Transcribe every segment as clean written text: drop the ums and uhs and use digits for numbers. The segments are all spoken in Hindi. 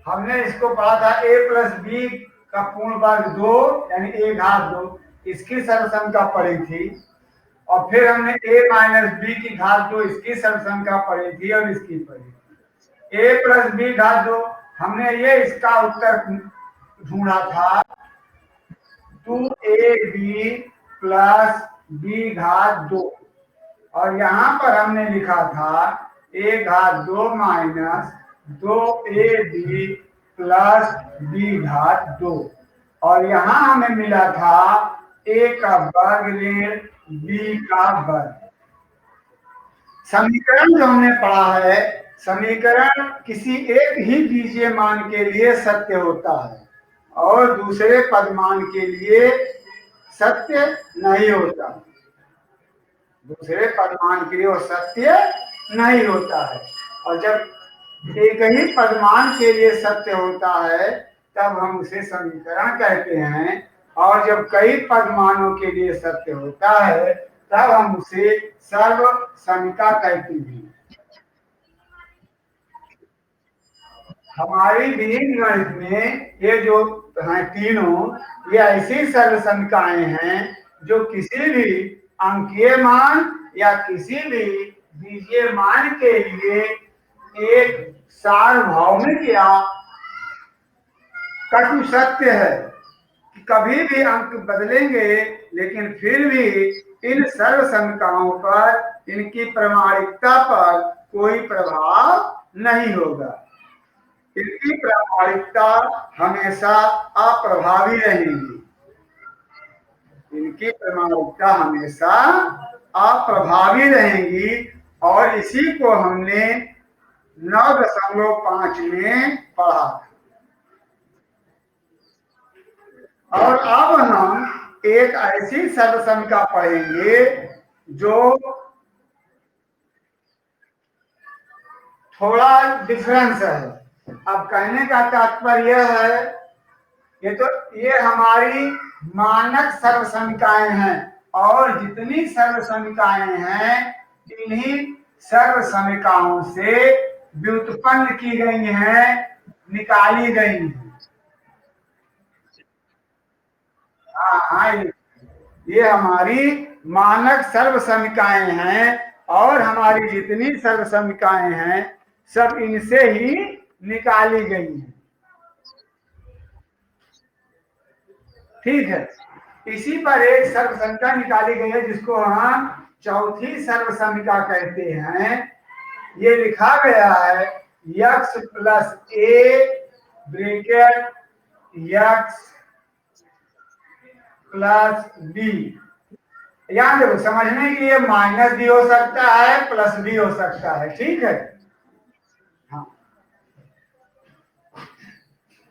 हमने इसको पढ़ा था a प्लस बी का पूर्ण वर्ग 2 यानी a घात 2, इसकी सर्वसंख्या पढ़ी थी। और फिर हमने a माइनस बी की घात 2 इसकी सर्वसंख्या पढ़ी थी और इसकी पढ़ी। a प्लस बी घात 2 हमने ये इसका उत्तर ढूंढा था 2ab प्लस बी घात 2, और यहां पर हमने लिखा था a घात 2 माइनस 2ab प्लस बी घात 2, और यहां हमें मिला था a का वर्ग ऋण b का वर्ग। समीकरण जो हमने पढ़ा है, समीकरण किसी एक ही बीजीय मान के लिए सत्य होता है और दूसरे पदमान के लिए सत्य नहीं होता। दूसरे पदमान के लिए वो सत्य नहीं होता है, और जब एक ही पदमान के लिए सत्य होता है तब हम उसे समीकरण कहते हैं, और जब कई पदमानों के लिए सत्य होता है तब हम उसे सर्वसमिका कहते हैं। हमारी बीजगणित में ये जो हैं तीनों, ये ऐसी सर्वसमिकाएं हैं जो किसी भी अंकीय मान या किसी भी बीजीय मान के लिए एक सार्वभौमिक या कटु सत्य है कि कभी भी अंक बदलेंगे लेकिन फिर भी इन सर्वसमिकाओं पर, इनकी प्रामाणिकता पर कोई प्रभाव नहीं होगा। इनकी प्रामाणिकता हमेशा अप्रभावी रहेगी। इनकी प्रामाणिकता हमेशा अप्रभावी रहेगी, और इसी को हमने 9.5 में पढ़ा। और अब हम एक ऐसी सर्वसमिका पढ़ेंगे जो थोड़ा डिफरेंस है। अब कहने का तात्पर्य यह है, ये हमारी मानक सर्वसमिकाएं हैं, और जितनी सर्वसमिकाएं हैं इन्हीं सर्वसमिकाओं से व्युत्पन्न की गई हैं, निकाली गई हैं। हाँ, ये हमारी मानक सर्वसमिकाएं हैं, और हमारी जितनी सर्वसमिकाएं हैं सब इनसे ही निकाली गई हैं। ठीक है, इसी पर एक सर्वसमिका निकाली गई है जिसको हम चौथी सर्वसमिका कहते हैं। ये लिखा गया है x plus A bracket x plus B. यहां देखो, समझने के लिए माइनस भी हो सकता है, प्लस भी हो सकता है। ठीक है, हाँ,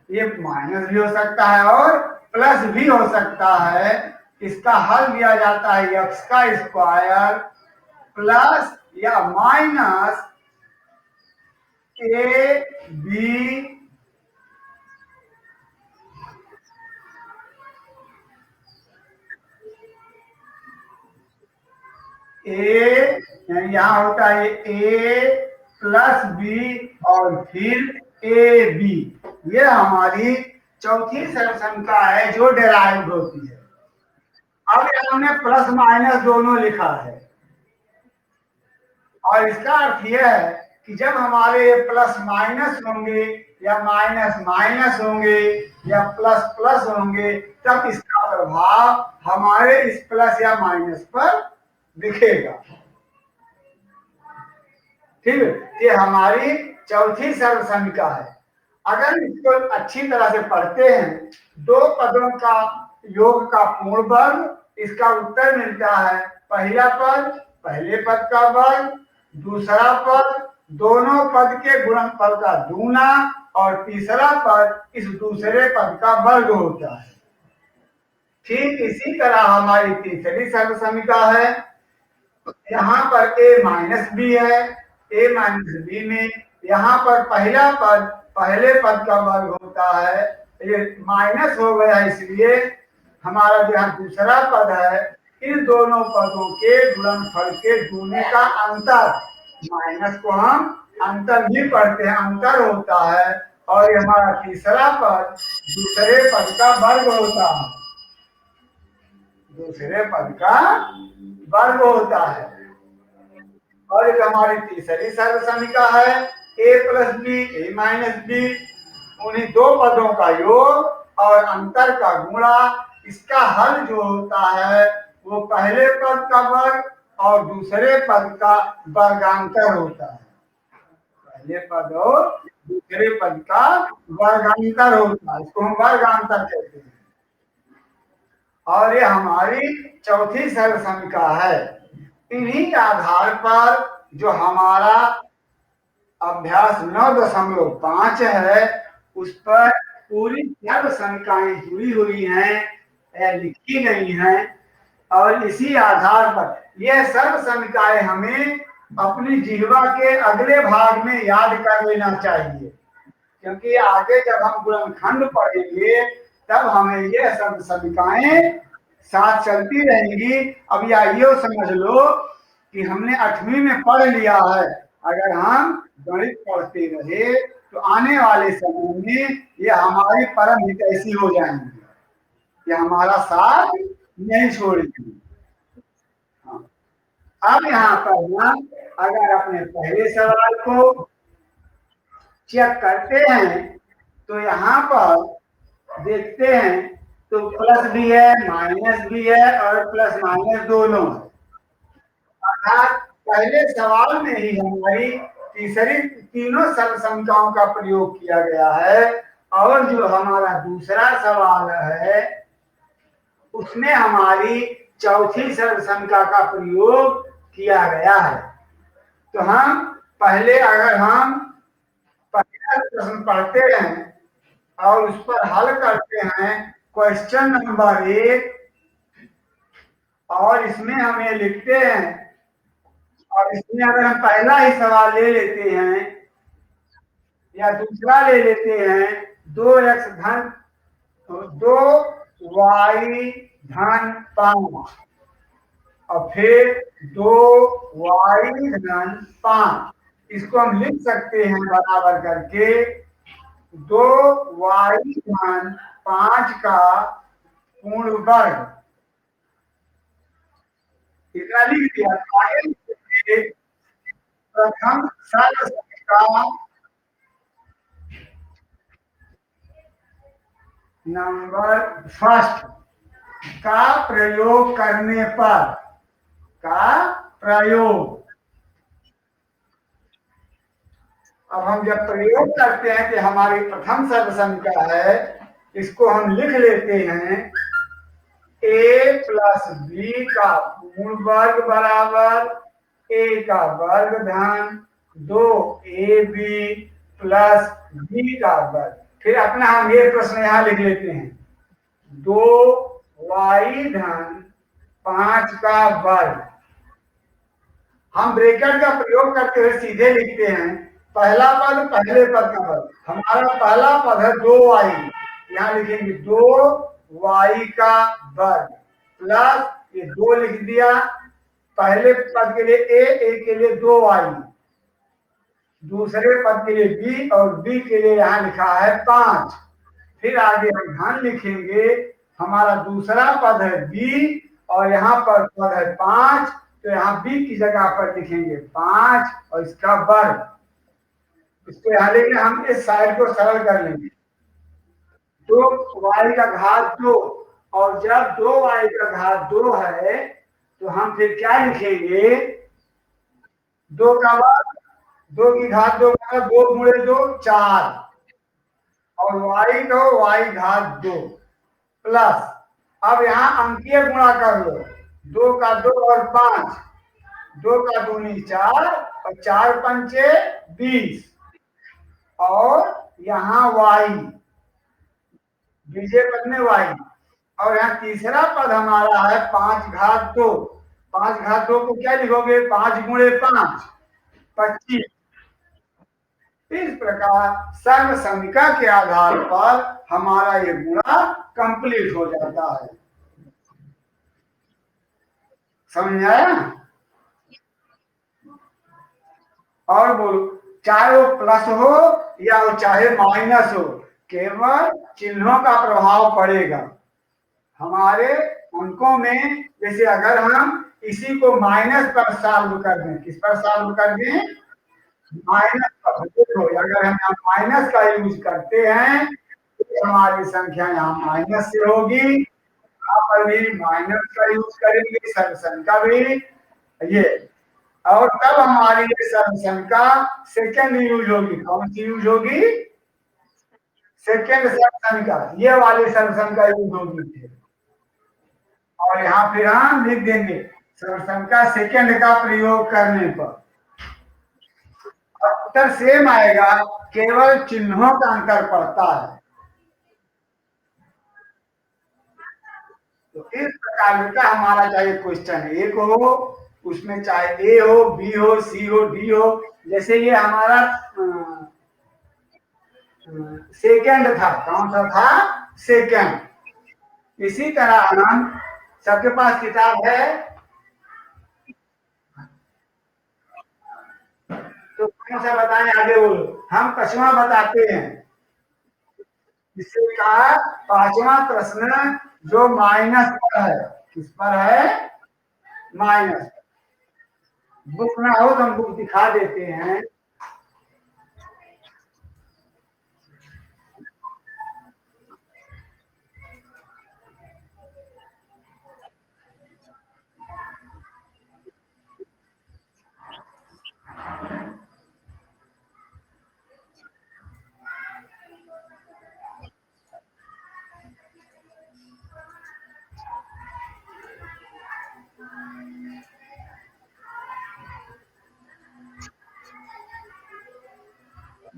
ये माइनस भी हो सकता है और प्लस भी हो सकता है। इसका हल दिया जाता है x का स्क्वायर प्लस या माइनस ए बी ए, यानी यहां होता है ए प्लस बी और फिर ए बी। ये हमारी चौथी सर्वसमिका है जो डेराइव्ड होती है। अब हमने प्लस माइनस दोनों लिखा है, और इसका अर्थ यह है कि जब हमारे प्लस माइनस होंगे या माइनस माइनस होंगे या प्लस प्लस होंगे तब इसका प्रभाव हमारे इस प्लस या माइनस पर दिखेगा। ठीक है, ये हमारी चौथी सर्वसमिका है। अगर इसको अच्छी तरह से पढ़ते हैं, दो पदों का योग का पूर्ण वर्ग, इसका उत्तर मिलता है पहला पद पहले पद का वर्ग, दूसरा पद दोनों पद के गुणनफल का दूना, और तीसरा पद इस दूसरे पद का वर्ग होता है। ठीक इसी तरह हमारी तीसरी सर्वसमिका है। यहाँ पर a माइनस बी है, a माइनस बी में यहाँ पर पहला पद पहले पद का वर्ग होता है। ये माइनस हो गया, इसलिए हमारा जो दूसरा पद है इन दोनों पदों के गुणनफल के दूने का अंतर, माइनस को हम अंतर भी पढ़ते हैं, अंतर होता है, और ये हमारा तीसरा पद दूसरे पद का वर्ग होता है, दूसरे पद का वर्ग होता है। और एक हमारी तीसरी सर्वसमिका है ए प्लस बी ए माइनस बी, उन्हीं दो पदों का योग और अंतर का गुणा। इसका हल जो होता है वो पहले पद का वर्ग और दूसरे पद का वर्गांतर होता है। पहले पद और दूसरे पद का वर्गांतर होता है, इसको हम वर्गांतर कहते हैं। और ये हमारी चौथी सर्वसमिका है। इन्हीं के आधार पर जो हमारा अभ्यास 9.5 है उस पर पूरी सर्वसमिकाएं जुड़ी हुई हैं, लिखी गई हैं। और इसी आधार पर यह सर्वसमिकाएं हमें अपनी जिह्वा के अगले भाग में याद कर लेना चाहिए, क्योंकि आगे जब हम गुणनखंड पढ़ेंगे तब हमें ये सर्वसमिकाएं साथ चलती रहेंगी। अब या ये समझ लो कि हमने 8वीं में पढ़ लिया है, अगर हम गणित पढ़ते रहे तो आने वाले समय में ये हमारी परम हितैषी हो जाएंगी, ये हमारा साथ नहीं छोड़ेंगी। हाँ। अब यहाँ पर ना अगर अपने पहले सवाल को चेक करते हैं तो यहाँ पर देखते हैं तो प्लस भी है माइनस भी है और प्लस माइनस दोनों है। अर्थात पहले सवाल में ही हमारी तीसरी तीनों सर्वसमिकाओं का प्रयोग किया गया है, और जो हमारा दूसरा सवाल है उसमें हमारी चौथी सर्वसमिका का प्रयोग किया गया है। तो हम पहले अगर हम पहला प्रश्न पढ़ते हैं और उस पर हल करते हैं क्वेश्चन नंबर 1, और इसमें हमें लिखते हैं, और इसमें अगर हम पहला ही सवाल ले लेते हैं या दूसरा ले लेते हैं 2x धन 2y धन 5 और फिर 2y धन 5, इसको हम लिख सकते हैं बराबर करके 2y धन 5 का पूर्ण वर्ग, इतना लिख दिया। प्रथम सर्वसमिका नंबर फर्स्ट का प्रयोग करने पर का प्रयोग, अब हम जब प्रयोग करते हैं कि हमारी प्रथम सर्वसमिका है, इसको हम लिख लेते हैं a प्लस बी का पूर्ण वर्ग बराबर a का वर्ग धन 2ab प्लस b का वर्ग। फिर अपना हम ये प्रश्न यहाँ लिख लेते हैं 2y धन 5 का वर्ग। हम ब्रैकेट का प्रयोग करते हुए सीधे लिखते हैं पहला पद पहले पद का पद, हमारा पहला पद है 2y, यहाँ लिखेंगे 2y का वर्ग प्लस ये 2 लिख दिया, पहले पद के लिए a के लिए 2y, दूसरे पद के लिए b और b के लिए यहाँ लिखा है 5। फिर आगे हम धन लिखेंगे, हमारा दूसरा पद है b और यहाँ पर पद है 5, तो यहाँ b की जगह पर लिखेंगे 5 और इसका वर्ग। इसको यहाँ लेके हम इस साइड को सरल कर लेंगे, 2y का घात 2, और जब 2y का घात 2 है तो हम फिर क्या लिखेंगे 2 का वर्ग, 2 की घात 2 का 2 गुणे 2 4, और y को y घात 2 प्लस, अब यहाँ अंकीय गुणा कर लो, 2 का 2 और 5, 2 का दूनी 4 और 4 पंचे 20, और यहाँ y बीजे पद में y, और यहाँ तीसरा पद हमारा है 5 घात 2, 5 घात 2 को क्या लिखोगे 5 गुणे 5 25। इस प्रकार सर्वसमिका के आधार पर हमारा ये गुणा कंप्लीट हो जाता है। समझ आया? और बोलो, चाहे वो प्लस हो या वो चाहे माइनस हो, केवल चिन्हों का प्रभाव पड़ेगा हमारे अंकों में। जैसे अगर हम इसी को माइनस पर सॉल्व कर दें, किस पर सॉल्व कर दें, माइनस पर। देखो अगर हम यहाँ माइनस का यूज करते हैं तो हमारी संख्या यहाँ माइनस से होगी, यहाँ पर भी माइनस का यूज करेंगे, संख्या भी ये, और तब हमारी ये संख्या सेकेंड यूज होगी। कौन सी यूज होगी, सेकेंड संख्या, ये वाली संख्या यूज होगी। और यहाँ फिर हम लिख देंगे संख्या सेकेंड का प्रयोग करने पर उत्तर सेम आएगा, केवल चिन्हों का अंतर पड़ता है। तो इस प्रकार का हमारा चाहे क्वेश्चन एक हो, उसमें चाहे ए हो, बी हो, सी हो, डी हो। जैसे ये हमारा सेकेंड था, कौन सा था, सेकेंड। इसी तरह हम सबके पास किताब है, तो कौन सा बताएं, आगे बोलो। हम पांचवा बताते हैं। इससे कहा पांचवा प्रश्न जो माइनस पर है, किस पर है, माइनस। बुक ना हो तो हम बुक दिखा देते हैं।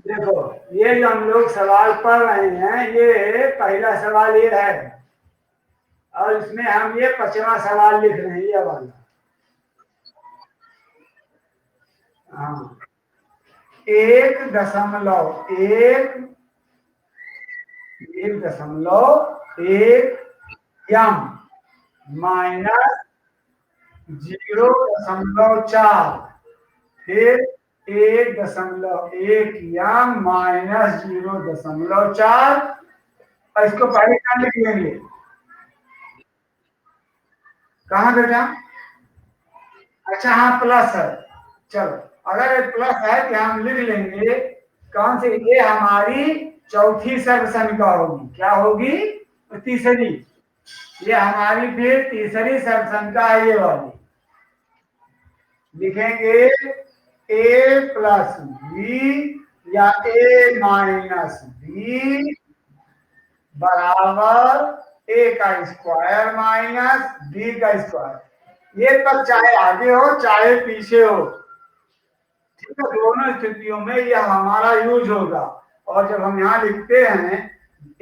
देखो ये जो हम लोग सवाल पढ़ रहे हैं, ये पहला सवाल ये है, और इसमें हम ये 5वां सवाल लिख रहे हैं, ये वाला। हाँ, 1.1 यम माइनस 0.4, फिर 1.1 यम माइनस 0.4। इसको पहले क्या लिख लेंगे, कहाँ बेटा, अच्छा हाँ प्लस है, चलो अगर प्लस है तो हम लिख लेंगे कौन सी, ये हमारी चौथी सर्वसंख्या होगी। क्या होगी, तीसरी। ये हमारी फिर तीसरी सर्वसंख्या है, ये वाली। लिखेंगे ए प्लस बी या ए माइनस बी बराबर ए का स्क्वायर माइनस बी का स्क्वायर। ये तब चाहे आगे हो चाहे पीछे हो, ठीक है, दोनों स्थितियों में यह हमारा यूज होगा। और जब हम यहाँ लिखते हैं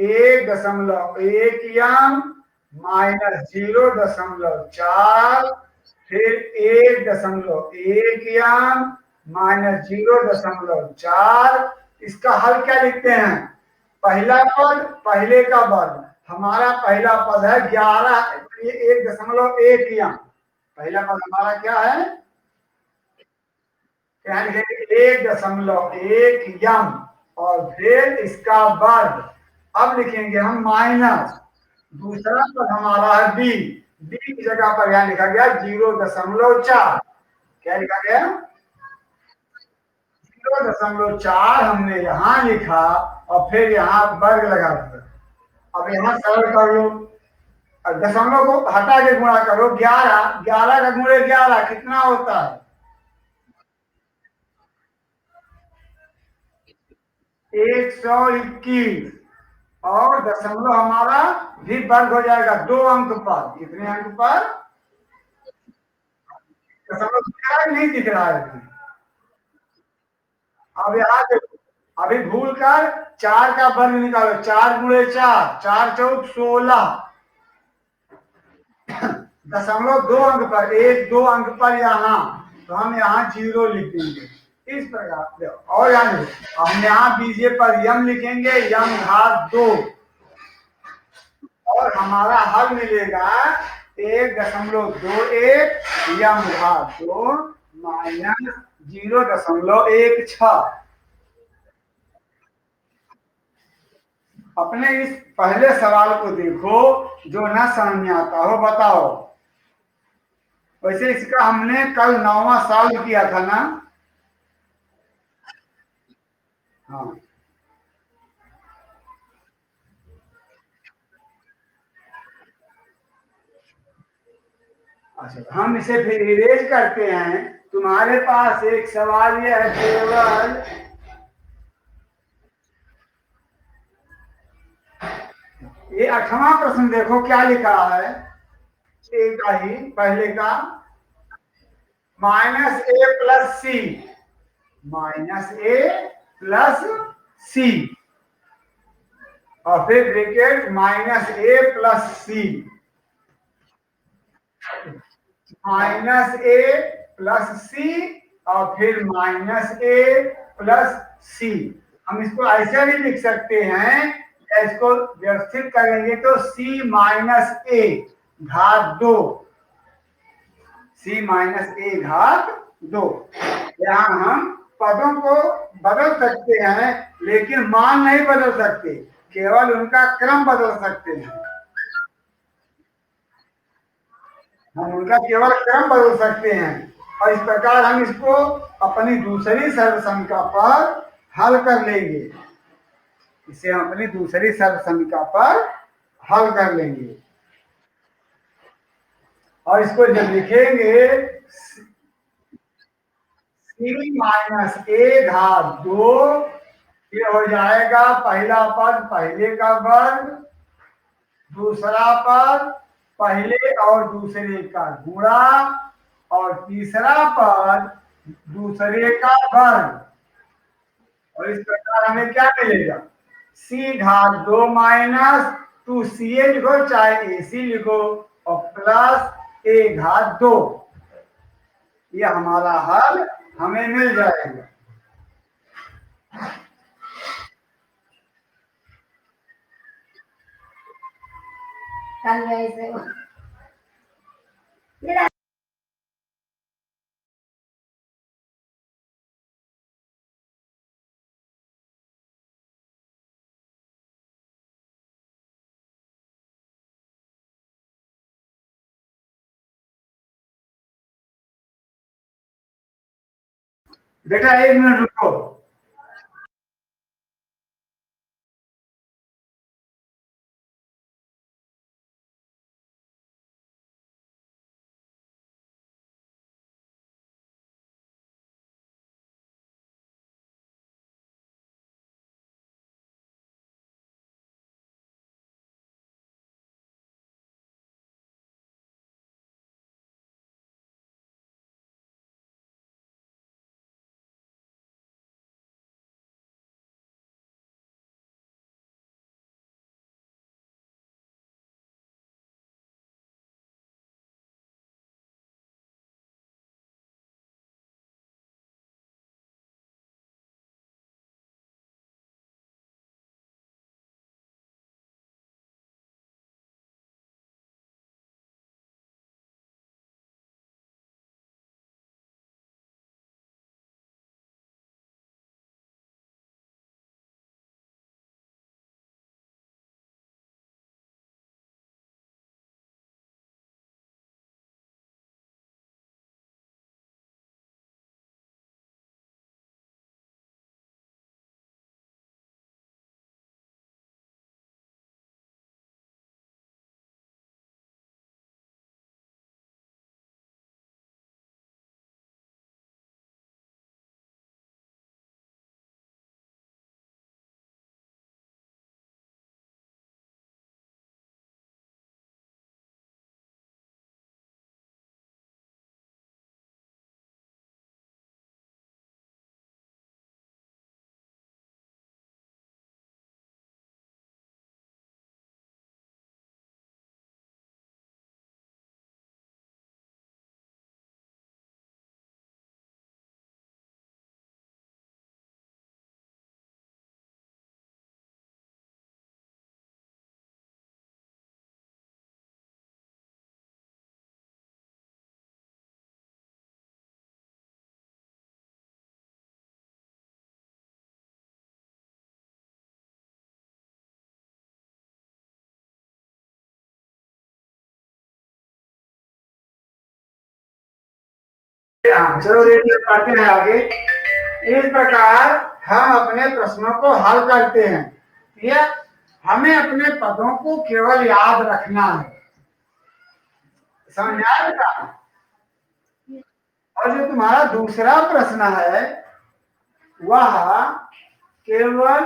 1.1 यम माइनस 0.4, फिर 1.1 यम माइनस 0.4, इसका हल क्या लिखते हैं, पहला पद पहले का वर्ग। हमारा पहला पद है 11, 1.1 यम, पहला पद हमारा क्या है, 1.1 यम, और फिर इसका वर्ग। अब लिखेंगे हम माइनस, दूसरा पद हमारा है बी, बी की जगह पर यहां लिखा गया 0.4। क्या लिखा गया, 0.4 हमने यहां लिखा, और फिर यहां वर्ग लगा दिया। अब यहां सरल कर लो, दशमलव को हटा के गुणा करो, 11, 11 का गुणे 11 कितना होता है, 121, और दशमलव हमारा भी वर्ग हो जाएगा 2 अंक पर। कितने अंक पर, दशमलव दिख रहा है नहीं दिख रहा है, अब यहाँ देखो, अभी भूल कर 4 का वर्ग निकालो, 4 गुणे 4, 4 चौक 16, दशमलव 2 अंक पर, 1-2 अंक पर यहाँ, तो हम यहाँ 0 लिख देंगे इस प्रकार। और हम यहाँ बीजे पर यम लिखेंगे, यम घात 2, और हमारा हल मिलेगा 1.21 यम घात 2 माइनस 0.16। अपने इस पहले सवाल को देखो जो न समझ में आता हो बताओ। वैसे इसका हमने कल 9वां सॉल्व किया था ना। हाँ। अच्छा, हम इसे फिर इरेज करते हैं। तुम्हारे पास एक सवाल यह है केवल, ये 8वां प्रश्न देखो क्या लिखा है। ए का ही पहले का, -a + c, -a + c, और फिर bracket -a + c, -a + c, और फिर -a + c। हम इसको ऐसे भी लिख सकते हैं, इसको व्यवस्थित करेंगे तो c-a⁻², c-a⁻²। यहाँ हम पदों को बदल सकते हैं लेकिन मान नहीं बदल सकते, केवल उनका क्रम बदल सकते हैं। हम उनका केवल क्रम बदल सकते हैं, और इस प्रकार हम इसको अपनी दूसरी सर्वसंख्या पर हल कर लेंगे। इसे हम अपनी दूसरी सर्वसंख्या पर हल कर लेंगे, और इसको जब लिखेंगे c-a⁻², ये हो जाएगा पहला पद पहले का वर्ग, दूसरा पद पहले और दूसरे का गुणा, और तीसरा पद दूसरे का वर्ग। और इस प्रकार हमें क्या मिलेगा, c⁻² - 2ca लिखो चाहे ac लिखो, और +a⁻², ये हमारा हल हमें मिल जाएगा। बेटा 1 मिनट रुको। चलो देखिए पढ़ते हैं आगे। इस प्रकार हम अपने प्रश्नों को हल करते हैं। ये हमें अपने पदों को केवल याद रखना है, समझ आएगा। और जो तुम्हारा दूसरा प्रश्न है वह केवल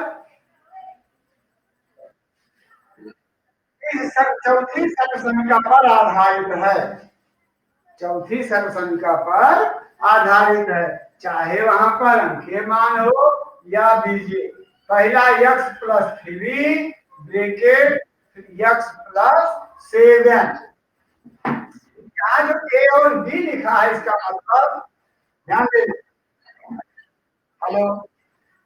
चौथी सर्वसंख्या पर आधारित है, चौथी सर्वसंख्या पर आधारित है, चाहे वहां पर अंकीय मान हो या बीजीय। पहला x plus 3 bracket x plus 7। यहाँ जो a और b लिखा है इसका मतलब ध्यान दे। हेलो,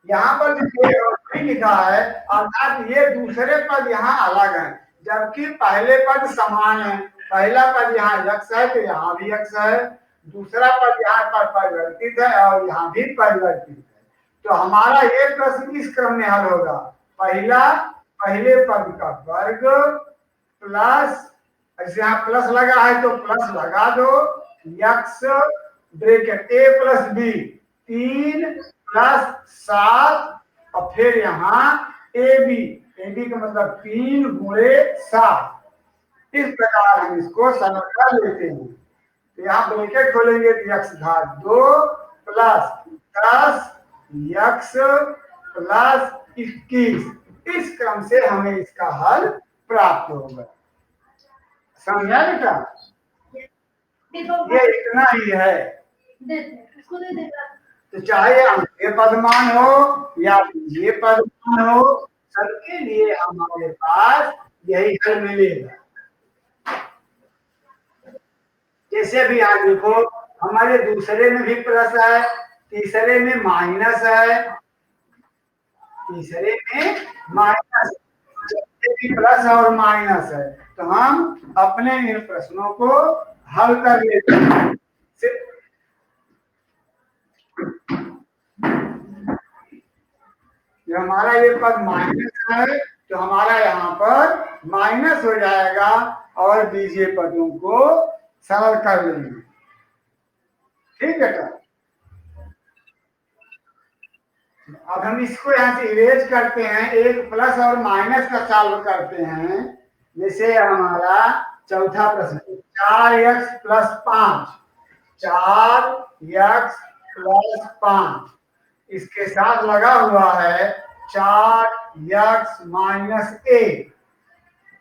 यहाँ पर जो a और b लिखा है अर्थात ये दूसरे पद यहाँ अलग है, जबकि पहले पद समान है। पहला पद यहाँ x है तो यहाँ भी x है, दूसरा पद यहाँ पर परिवर्तित है और यहाँ भी परिवर्तित है। तो हमारा ये प्रश्न किस क्रम में हल होगा? पहले पद का वर्ग प्लस, यहाँ प्लस लगा है तो प्लस लगा दो, x bracket a plus b 3 plus 7 और फिर यहाँ ab का मतलब 3 गुणे 7। इस प्रकार हम इसको सरल कर लेते हैं। तो यहाँ ब्रैकेट खोलेंगे तो x घात 2 प्लस 10 x प्लस 21। इस क्रम से हमें इसका हल प्राप्त होगा। समझा बेटा? ये इतना ही है। तो चाहे अंकीय पदमान हो या ये पदमान हो, सबके लिए हमारे पास यही हल मिलेगा। जैसे भी आज देखो हमारे दूसरे में भी प्लस है, तीसरे में माइनस है, तीसरे में माइनस, चौथे भी प्लस और माइनस है। तो हम अपने इन प्रश्नों को हल कर लेते हैं। जो हमारा ये पद माइनस है तो हमारा यहाँ पर माइनस हो जाएगा और बीजीय पदों को सरल कर लेंगे। ठीक है बेटा? अब हम इसको यहाँ से इरेज करते हैं, एक प्लस और माइनस का सॉल्व करते हैं। जैसे हमारा चौथा प्रश्न 4x प्लस 5, 4x प्लस 5 इसके साथ लगा हुआ है 4x माइनस 1।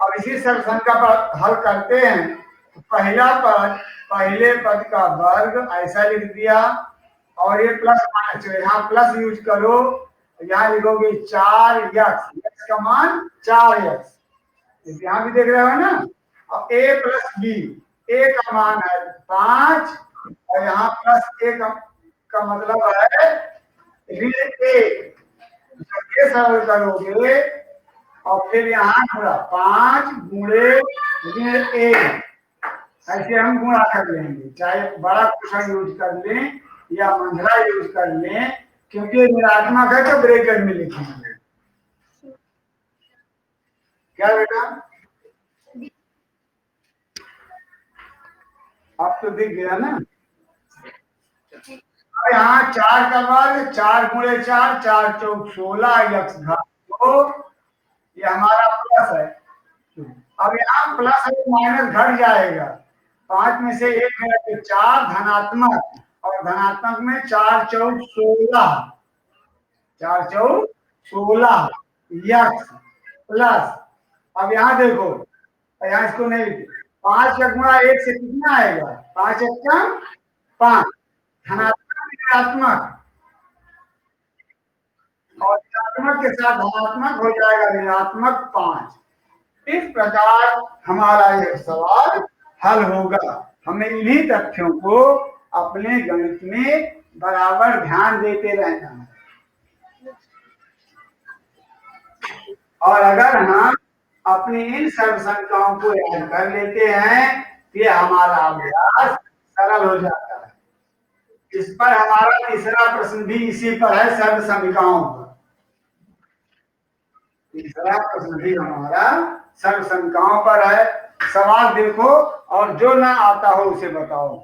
अब इसी सर्वसंख्या पर हल करते हैं। तो पहला पद पहले पद का वर्ग ऐसा लिख दिया और ये प्लस माइनस, यहाँ प्लस यूज करो, यहाँ लिखोगे 4x का मान 4x, यहाँ भी देख रहे हो ना। अब a प्लस b, a का मान है 5 और यहाँ प्लस a का मतलब है ऋण 1। जब ये सरल करोगे और फिर यहाँ थोड़ा 5 गुणे ऋण 1, ऐसे हम गुणा कर लेंगे, चाहे बड़ा क्वेश्चन यूज कर लें या मंझला यूज कर लें, क्योंकि ऋणात्मक है तो ब्रैकेट में लिखेंगे। क्या बेटा? अब तो दिख गया ना। यहाँ 4 का वर्ग 4 गुणे 4, 4 चौक 16 x घात 2, ये हमारा प्लस है। अब यहाँ प्लस है माइनस घट जाएगा, 5 में से 1 गया तो 4 धनात्मक, और धनात्मक में 4 चौक 16, 4 चौक 16 x प्लस। अब यहाँ देखो, यहाँ इसको नहीं, 5 का गुणा 1 से कितना आएगा? 5 1 का 5, धनात्मक ऋणात्मक, और ऋणात्मक के साथ धनात्मक हो जाएगा ऋणात्मक 5। इस प्रकार हमारा यह सवाल हल होगा। हमें इन्हीं तथ्यों को अपने गणित में बराबर ध्यान देते रहना है। और अगर हम अपनी इन सर्वसंख्याओं को याद कर लेते हैं तो हमारा अभ्यास सरल हो जाता है। इस पर हमारा तीसरा प्रश्न भी इसी पर है, सर्वसंख्याओं पर। तीसरा प्रश्न भी हमारा सर्वसंख्याओं पर है। सवाल देखो और जो ना आता हो उसे बताओ।